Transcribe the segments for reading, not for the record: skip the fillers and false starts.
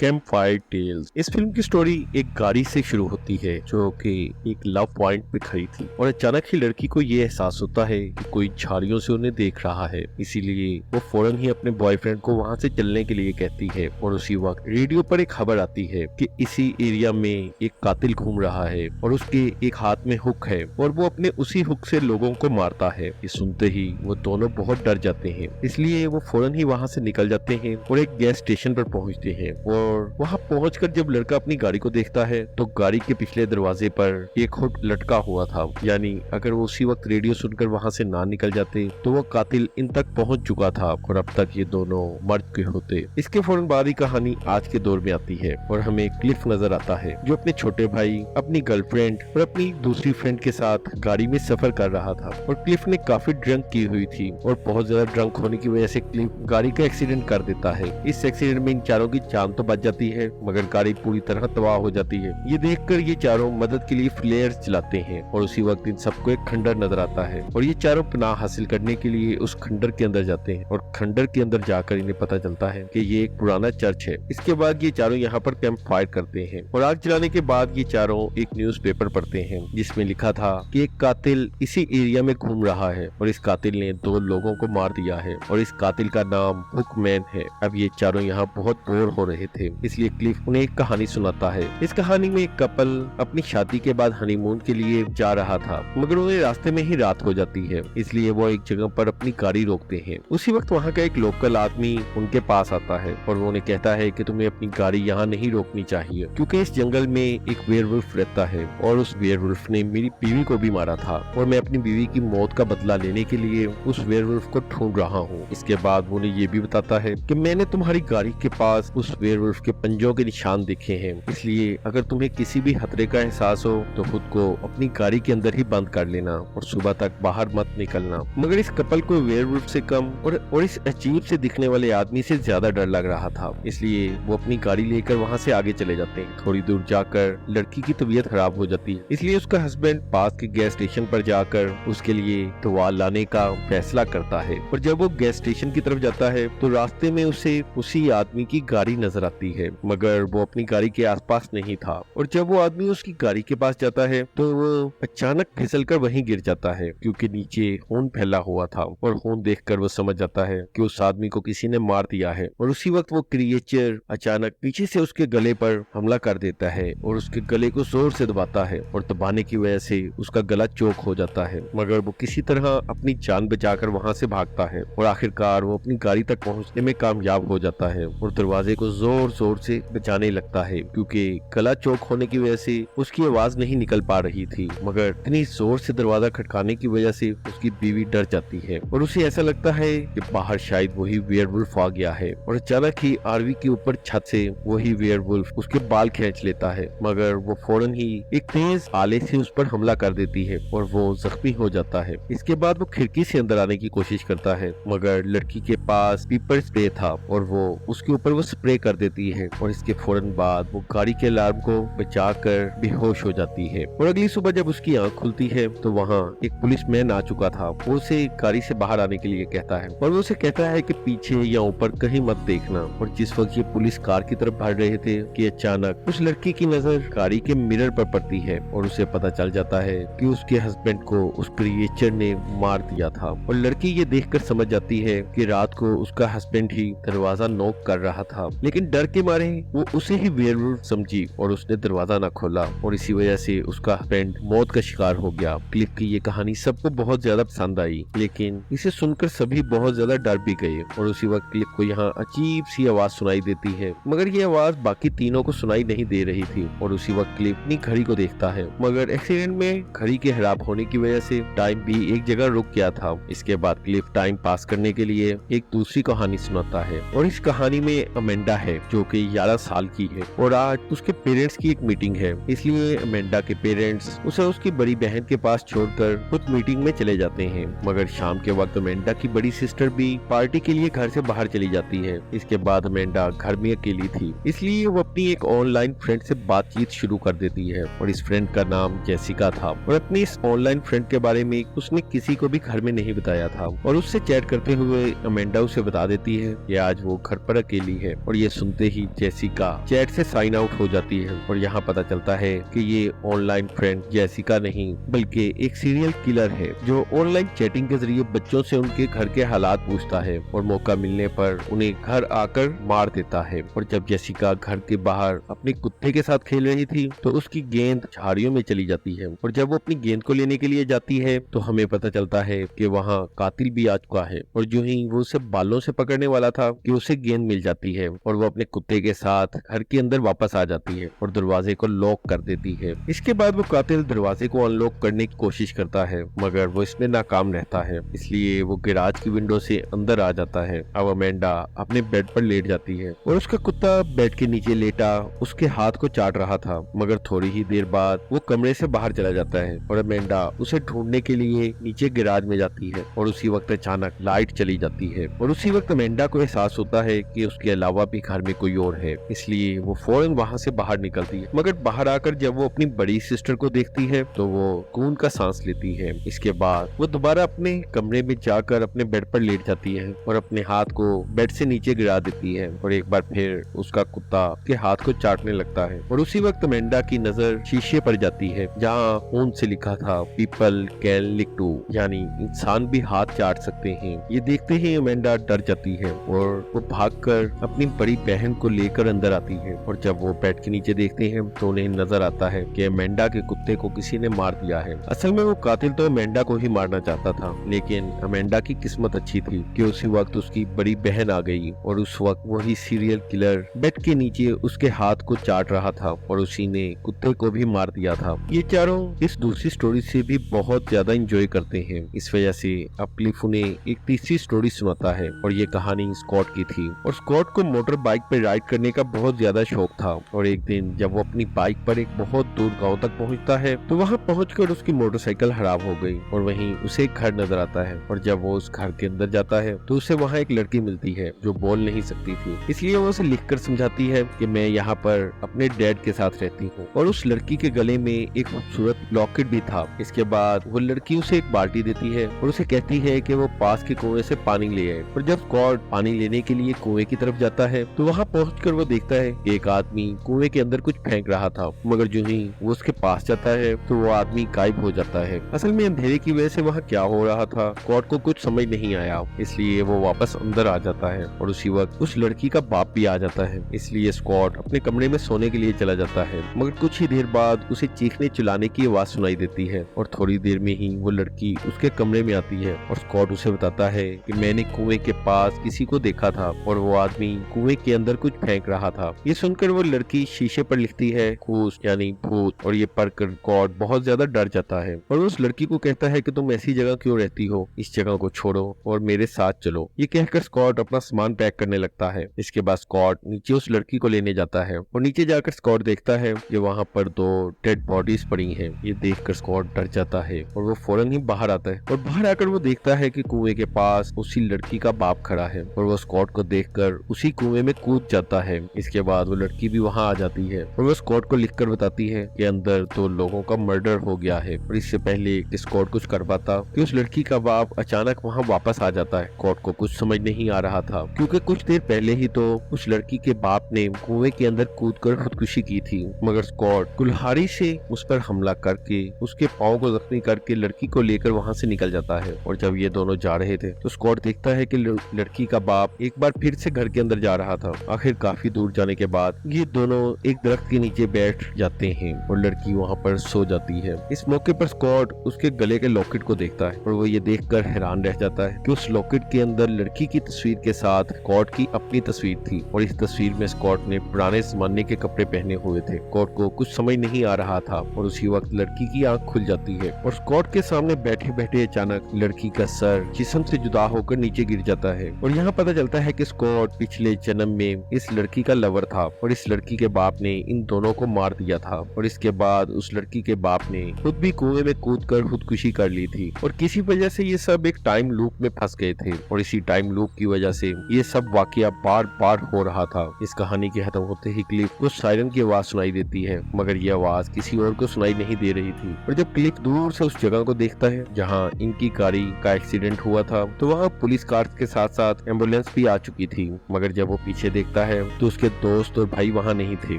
Camp fire tales. इस film की story एक गाड़ी से शुरू होती है जो कि एक लव पॉइंट पे खड़ी थी और अचानक ही लड़की को ये एहसास होता है कि कोई झाड़ियों से उन्हें देख रहा है। इसीलिए वो फौरन ही अपने बॉयफ्रेंड को वहां से चलने के लिए कहती है और उसी वक्त रेडियो पर एक खबर आती है कि इसी एरिया में एक कातिल घूम रहा है और उसके एक हाथ में हुक है और वो अपने उसी हुक से लोगों को मारता है। ये सुनते ही वो दोनों बहुत डर जाते हैं, इसलिए वो फौरन ही वहां से निकल जाते हैं और एक गैस स्टेशन पर पहुंचते हैं। और वहां पहुंचकर जब लड़का अपनी गाड़ी को देखता है तो गाड़ी के पिछले दरवाजे पर एक हुक लटका हुआ था, यानी अगर वो उसी वक्त रेडियो सुनकर वहां से ना निकल जाते तो वो कातिल इन तक पहुंच चुका था और अब तक ये दोनों मर चुके होते। इसके फौरन बाद ही कहानी आज के दौर में आती है और हमें क्लिफ नजर आता है जो अपने छोटे भाई, अपनी गर्लफ्रेंड और अपनी दूसरी फ्रेंड के साथ गाड़ी में सफर कर रहा था। और क्लिफ ने काफी ड्रंक की हुई थी और बहुत ज्यादा ड्रंक होने की वजह से क्लिफ गाड़ी का एक्सीडेंट कर देता है। इस एक्सीडेंट में इन चारों की जान तो बच जाती है मगर गाड़ी पूरी तरह तबाह हो जाती है। ये देखकर ये चारों मदद के लिए फ्लेयर्स चलाते हैं और उसी वक्त इन सबको एक खंडर नजर आता है और ये चारों पनाह हासिल करने के लिए उस खंडर के अंदर जाते हैं और खंडर के अंदर जाकर इन्हें पता चलता है कि ये एक पुराना चर्च है। इसके बाद ये चारों यहाँ पर कैंप फायर करते हैं और आग जलाने के बाद ये चारों एक न्यूज़पेपर पढ़ते हैं जिसमें लिखा था कि एक कातिल इसी एरिया में घूम रहा है और इस कातिल ने 2 लोगों को मार दिया है और इस कातिल का नाम हुकमैन है। अब ये चारों यहाँ बहुत बोर हो रहे थे, इसलिए क्लिफ उन्हें एक कहानी सुनाता है। इस कहानी में एक कपल अपनी शादी के बाद हनीमून के लिए जा रहा था मगर उन्हें रास्ते में ही रात हो जाती है, इसलिए वो एक जगह पर अपनी गाड़ी रोकते हैं। उसी वक्त वहाँ का एक लोकल आदमी उनके पास आता है और वो उन्हें कहता है कि तुम्हें अपनी गाड़ी यहाँ नहीं रोकनी चाहिए क्योंकि इस जंगल में एक वेयरवुल्फ रहता है और उस वेयरवुल्फ ने मेरी बीवी को भी मारा था और मैं अपनी बीवी की मौत का बदला लेने के लिए उस वेयरवुल्फ को ढूंढ रहा हूँ। इसके बाद वो उन्हें ये भी बताता है कि मैंने तुम्हारी गाड़ी के पास उस वेयरवुल्फ के पंजों के निशान देखे हैं, इसलिए अगर तुम्हें किसी भी खतरे का एहसास हो तो खुद को अपनी गाड़ी के अंदर ही बंद कर लेना और सुबह तक बाहर मत निकलना। मगर इस कपल को वेयरवुल्फ से कम और इस अजीब से दिखने वाले आदमी से ज्यादा डर लग रहा था, इसलिए वो अपनी गाड़ी लेकर वहाँ से आगे चले जाते हैं। थोड़ी दूर जाकर लड़की की तबीयत खराब हो जाती है, इसलिए उसका हस्बैंड पास के गैस स्टेशन पर जाकर उसके लिए दवा लाने का फैसला करता है। और जब वो गैस स्टेशन की तरफ जाता है तो रास्ते में उसे उसी आदमी की गाड़ी नजर आती है मगर वो अपनी गाड़ी के आसपास नहीं था। और जब वो आदमी उसकी गाड़ी के पास जाता है तो वो अचानक फिसलकर वहीं गिर जाता है क्योंकि नीचे खून फैला हुआ था और खून देखकर वो समझ जाता है कि उस आदमी को किसी ने मार दिया है। और उसी वक्त वो क्रिएचर अचानक पीछे से उसके गले पर हमला कर देता है और उसके गले को जोर से दबाता है और दबाने की वजह से उसका गला चोक हो जाता है मगर वो किसी तरह अपनी जान बचाकर वहां से भागता है और आखिरकार वो अपनी गाड़ी तक पहुंचने में कामयाब हो जाता है और दरवाजे को जोर जोर से बचाने लगता है क्योंकि गला चोक होने की वजह से उसकी आवाज नहीं निकल पा रही थी। मगर इतनी जोर से दरवाजा खटकाने की वजह से उसकी बीवी डर जाती है और उसे ऐसा लगता है कि बाहर शायद वही वेयरवुल्फ आ गया है और अचानक ही आरवी के ऊपर छत से वही वेयरवुल्फ उसके बाल खींच लेता है मगर वो फौरन ही एक तेज आले से उस पर हमला कर देती है और वो जख्मी हो जाता है। इसके बाद वो खिड़की से अंदर आने की कोशिश करता है मगर लड़की के पास पीपर स्प्रे था और वो उसके ऊपर वो स्प्रे कर देती है और इसके फौरन बाद वो गाड़ी के अलार्म को बचाकर बेहोश हो जाती है। और अगली सुबह जब उसकी आंख खुलती है तो वहाँ एक पुलिसमैन आ चुका था। वो उसे गाड़ी से बाहर आने के लिए कहता है और वो उसे कहता है कि पीछे या ऊपर कहीं मत देखना। और जिस वक्त ये पुलिस कार की तरफ बढ़ रहे थे कि अचानक उस लड़की की नजर गाड़ी के मिरर पर पड़ती है और उसे पता चल जाता है कि उसके हस्बैंड को उस क्रिएचर ने मार दिया था। और लड़की ये देखकर समझ जाती है कि रात को उसका हस्बैंड ही दरवाजा नॉक कर रहा था, लेकिन डर के मारे वो उसे ही वेयरवुल्फ समझी और उसने दरवाजा न खोला और इसी वजह से उसका हस्बैंड मौत का शिकार हो गया। क्लिफ की ये कहानी सबको बहुत ज्यादा पसंद आई, लेकिन इसे सुनकर सभी बहुत ज्यादा डर भी गए। और उसी वक्त क्लिफ को यहाँ अजीब सी आवाज सुनाई देती है मगर ये आवाज बाकी तीनों को सुनाई नहीं दे रही थी। और उसी वक्त क्लिफ अपनी घड़ी को देखता है मगर एक्सीडेंट में घड़ी के खराब होने की वजह से टाइम भी एक जगह रुक गया था। इसके बाद क्लिफ टाइम पास करने के लिए एक दूसरी कहानी सुनाता है और इस कहानी में अमेंडा है जो कि 11 साल की है और आज उसके पेरेंट्स की एक मीटिंग है, इसलिए अमेंडा के पेरेंट्स उसे उसकी बड़ी बहन के पास छोड़कर खुद मीटिंग में चले जाते हैं। मगर शाम के वक्त अमेंडा की बड़ी सिस्टर भी पार्टी के लिए घर से बाहर चली जाती है। इसके बाद अमेंडा घर में अकेली थी, इसलिए वो अपनी एक ऑनलाइन फ्रेंड से बातचीत शुरू कर देती है और इस फ्रेंड का नाम जेसिका था। और अपनी इस ऑनलाइन फ्रेंड के बारे में उसने किसी को भी घर में नहीं बताया था और उससे चैट करते हुए अमेंडा उसे बता देती है कि आज वो घर पर अकेली है। और ये सुनते ही जेसिका चैट से साइन आउट हो जाती है और यहाँ पता चलता है कि ये ऑनलाइन फ्रेंड जेसिका नहीं बल्कि एक सीरियल किलर है जो ऑनलाइन चैटिंग के जरिए बच्चों से उनके घर के हालात पूछता है और मौका मिलने पर उन्हें घर आकर मार देता है। और जब जेसिका घर के बाहर अपने कुत्ते के साथ खेल रही थी तो उसकी गेंद झाड़ियों में चली जाती है और जब वो अपनी गेंद को लेने के लिए जाती है तो हमें पता चलता है कि वहाँ कातिल भी आ चुका है और जो ही वो उसे बालों से पकड़ने वाला था कि उसे गेंद मिल जाती है और वो अपने कुत्ते के साथ घर के अंदर वापस आ जाती है और दरवाजे को लॉक कर देती है। इसके बाद वो कातिल दरवाजे को अनलॉक करने की कोशिश करता है मगर वो इसमें नाकाम रहता है, इसलिए वो गैराज की विंडो से अंदर आ जाता है। अब अमेंडा अपने बेड पर लेट जाती है और उसका कुत्ता बेड के नीचे लेटा उसके हाथ को चाट रहा था मगर थोड़ी ही देर बाद वो कमरे से बाहर चला जाता है और अमेंडा उसे ढूंढने के लिए नीचे गैराज में जाती है और उसी वक्त अचानक लाइट चली जाती है और उसी वक्त अमेंडा को एहसास होता है कि उसके अलावा भी घर में कोई और है, इसलिए वो फौरन वहाँ से बाहर निकलती है। मगर बाहर आकर जब वो अपनी बड़ी सिस्टर को देखती है तो वो खून का सांस लेती है। इसके बाद वो दोबारा अपने कमरे में जाकर अपने बेड पर लेट जाती है और अपने हाथ को बेड से नीचे गिरा देती है और एक बार फिर उसका कुत्ता के हाथ को चाटने लगता है और उसी वक्त अमेंडा की नजर शीशे पर जाती है जहाँ खून से लिखा था पीपल कैन लिक टू, यानी इंसान भी हाथ चाट सकते हैं। ये देखते ही अमेंडा डर जाती है और वो भागकर अपनी बड़ी बहन को लेकर अंदर आती है और जब वो बेड के नीचे देखते हैं तो उन्हें नजर आता है कि अमेंडा के कुत्ते को किसी ने मार दिया है। असल में वो कातिल तो अमेंडा को ही मारना चाहता था लेकिन अमेंडा की किस्मत अच्छी थी कि उसी वक्त उसकी बड़ी बहन आ गई और उस वक्त वही सीरियल किलर बेड के नीचे उसके हाथ को चाट रहा था और उसी ने कुत्ते को भी मार दिया था। ये चारों इस दूसरी स्टोरी से भी बहुत ज्यादा एंजॉय करते हैं, इस वजह से अब क्लिफ उन्हें एक तीसरी स्टोरी सुनाता है और ये कहानी स्कॉट की थी। और स्कॉट को मोटर बाइक पर राइड करने का बहुत ज्यादा शौक था और एक दिन जब वो अपनी बाइक पर एक बहुत दूर गांव तक पहुंचता है तो वहां पहुंचकर उसकी मोटरसाइकिल खराब हो गई और वहीं उसे एक घर नजर आता है और जब वो उस घर के अंदर जाता है तो उसे वहाँ एक लड़की मिलती है जो बोल नहीं सकती थी, इसलिए वो उसे लिखकर समझाती है कि मैं यहाँ पर अपने डैड के साथ रहती हूँ। और उस लड़की के गले में एक खूबसूरत लॉकेट भी था। इसके बाद वो लड़की उसे एक बाल्टी देती है और उसे कहती है कि वो पास के कुएं से पानी ले आए और जब स्कॉट पानी लेने के लिए कुएं की तरफ जाता है तो वहाँ पहुंचकर वो देखता है कि एक आदमी कुएं के अंदर कुछ फेंक रहा था मगर जो ही वो उसके पास जाता है तो वो आदमी गायब हो जाता है। असल में अंधेरे की वजह से वहाँ क्या हो रहा था स्कॉट को कुछ समझ नहीं आया, इसलिए वो वापस अंदर आ जाता है और उसी वक्त उस लड़की का बाप भी आ जाता है, इसलिए स्कॉट अपने कमरे में सोने के लिए चला जाता है। मगर कुछ ही देर बाद उसे चीखने चिल्लाने की आवाज सुनाई देती है और थोड़ी देर में ही वो लड़की उसके कमरे में आती है और स्कॉट उसे बताता है कि मैंने कुएं के पास किसी को देखा था और वो आदमी कुएं के अंदर कुछ फेंक रहा था। ये सुनकर वो लड़की शीशे पर लिखती है घूस यानी भूत और ये पढ़कर स्कॉट बहुत ज्यादा डर जाता है और उस लड़की को कहता है कि तुम ऐसी जगह क्यों रहती हो, इस जगह को छोड़ो और मेरे साथ चलो। ये कहकर स्कॉट अपना सामान पैक करने लगता है। इसके बाद स्कॉट नीचे उस लड़की को लेने जाता है और नीचे जाकर स्कॉट देखता है कि वहाँ पर 2 डेड बॉडीज पड़ी हैं। ये देखकर स्कॉट डर जाता है और वो फौरन ही बाहर आता है और बाहर आकर वो देखता है कि कुएं के पास उसी लड़की का बाप खड़ा है और वो स्कॉट को देखकर उसी कुएं में कूद जाता है। इसके बाद वो लड़की भी वहाँ आ जाती है और वो स्कॉट को लिखकर बताती है कि अंदर 2 लोगों का मर्डर हो गया है और इससे पहले स्कॉट कुछ कर पाता कि उस लड़की का बाप अचानक वहाँ वापस आ जाता है। स्कॉट को कुछ समझ नहीं आ रहा था क्योंकि कुछ देर पहले ही तो उस लड़की के बाप ने कुएं के अंदर कूदकर खुदकुशी की थी मगर स्कॉट कुल्हाड़ी से उस पर हमला करके उसके पाँव को जख्मी करके लड़की को लेकर वहाँ से निकल जाता है। और जब ये दोनों जा रहे थे तो स्कॉट देखता है कि लड़की का बाप एक बार फिर से घर के अंदर जा रहा था। आखिर काफी दूर जाने के बाद ये दोनों एक दरख्त के नीचे बैठ जाते हैं और लड़की वहाँ पर सो जाती है। इस मौके पर स्कॉट उसके गले के लॉकेट को देखता है और वो ये देखकर हैरान रह जाता है कि उस लॉकेट के अंदर लड़की की तस्वीर के साथ स्कॉट की अपनी तस्वीर थी और इस तस्वीर में स्कॉट ने पुराने जमाने के कपड़े पहने हुए थे। स्कॉट को कुछ समझ नहीं आ रहा था और उसी वक्त लड़की की आंख खुल जाती है और स्कॉट के सामने बैठे बैठे अचानक लड़की का सर जिस्म से जुदा होकर नीचे गिर जाता है और यहाँ पता चलता है कि स्कॉट पिछले जन्म में इस लड़की का लवर था और इस लड़की के बाप ने इन दोनों को मार दिया था और इसके बाद उस लड़की के बाप ने खुद भी कुएं में कूदकर खुदकुशी कर ली थी और किसी वजह से ये सब एक टाइम लूप में फंस गए थे और इसी टाइम लूप की वजह से ये सब वाकया बार बार हो रहा था। इस कहानी के खत्म होते ही क्लिफ को सायरन की आवाज सुनाई देती है मगर ये आवाज किसी और को सुनाई नहीं दे रही थी और जब क्लिफ दूर से उस जगह को देखता है जहाँ इनकी गाड़ी का एक्सीडेंट हुआ था तो वहाँ पुलिस कार के साथ साथ एम्बुलेंस भी आ चुकी थी मगर जब वो पीछे देखता देखता है तो उसके दोस्त और भाई वहाँ नहीं थे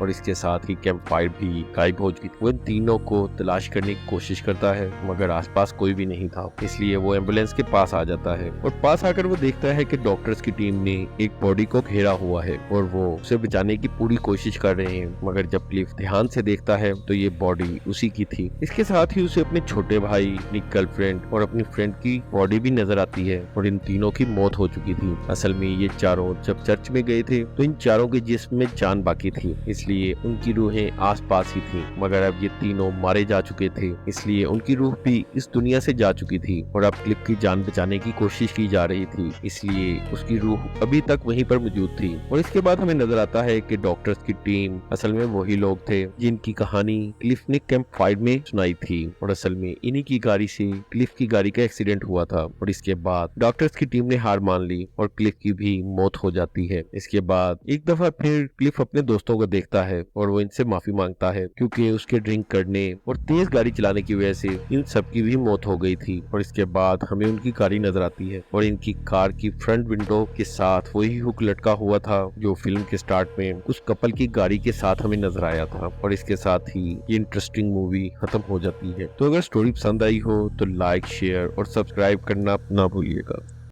और इसके साथ ही कैंप फायर भी गायब हो चुकी थी। वो इन तीनों को तलाश करने की कोशिश करता है मगर आसपास कोई भी नहीं था, इसलिए वो एम्बुलेंस के पास आ जाता है और पास आकर वो देखता है कि डॉक्टर्स की टीम ने एक बॉडी को घेरा हुआ है और वो उसे बचाने की पूरी कोशिश कर रहे हैं। मगर जब क्लिफ ध्यान से देखता है तो ये बॉडी उसी की थी। इसके साथ ही उसे अपने छोटे भाई, अपनी गर्लफ्रेंड और अपनी फ्रेंड की बॉडी भी नजर आती है और इन तीनों की मौत हो चुकी थी। असल में ये चारों जब चर्च में गए थे तो इन चारों के जिस्म में जान बाकी थी, इसलिए उनकी रूहें आसपास ही थी। मगर अब ये तीनों मारे जा चुके थे, इसलिए उनकी रूह भी इस दुनिया से जा चुकी थी और अब क्लिफ की जान बचाने की कोशिश की जा रही थी, इसलिए उसकी रूह अभी तक वहीं पर मौजूद थी। और इसके बाद हमें नजर आता है कि डॉक्टर्स की टीम असल में वही लोग थे जिनकी कहानी क्लिफ ने कैंप फायर में सुनाई थी और असल में इन्हीं की गाड़ी से क्लिफ की गाड़ी का एक्सीडेंट हुआ था। और इसके बाद डॉक्टर्स की टीम ने हार मान ली और क्लिफ की भी मौत हो जाती है। इसके बाद एक दफा फिर क्लिफ अपने दोस्तों को देखता है और वो इनसे माफी मांगता है क्योंकि उसके ड्रिंक करने और तेज गाड़ी चलाने की वजह से इन सबकी भी मौत हो गई थी। और इसके बाद हमें उनकी गाड़ी नजर आती है और इनकी कार की फ्रंट विंडो के साथ वही हुक लटका हुआ था जो फिल्म के स्टार्ट में उस कपल की गाड़ी के साथ हमें नजर आया था। और इसके साथ ही ये इंटरेस्टिंग मूवी खत्म हो जाती है। तो अगर स्टोरी पसंद आई हो तो लाइक, शेयर और सब्सक्राइब करना ना भूलिएगा।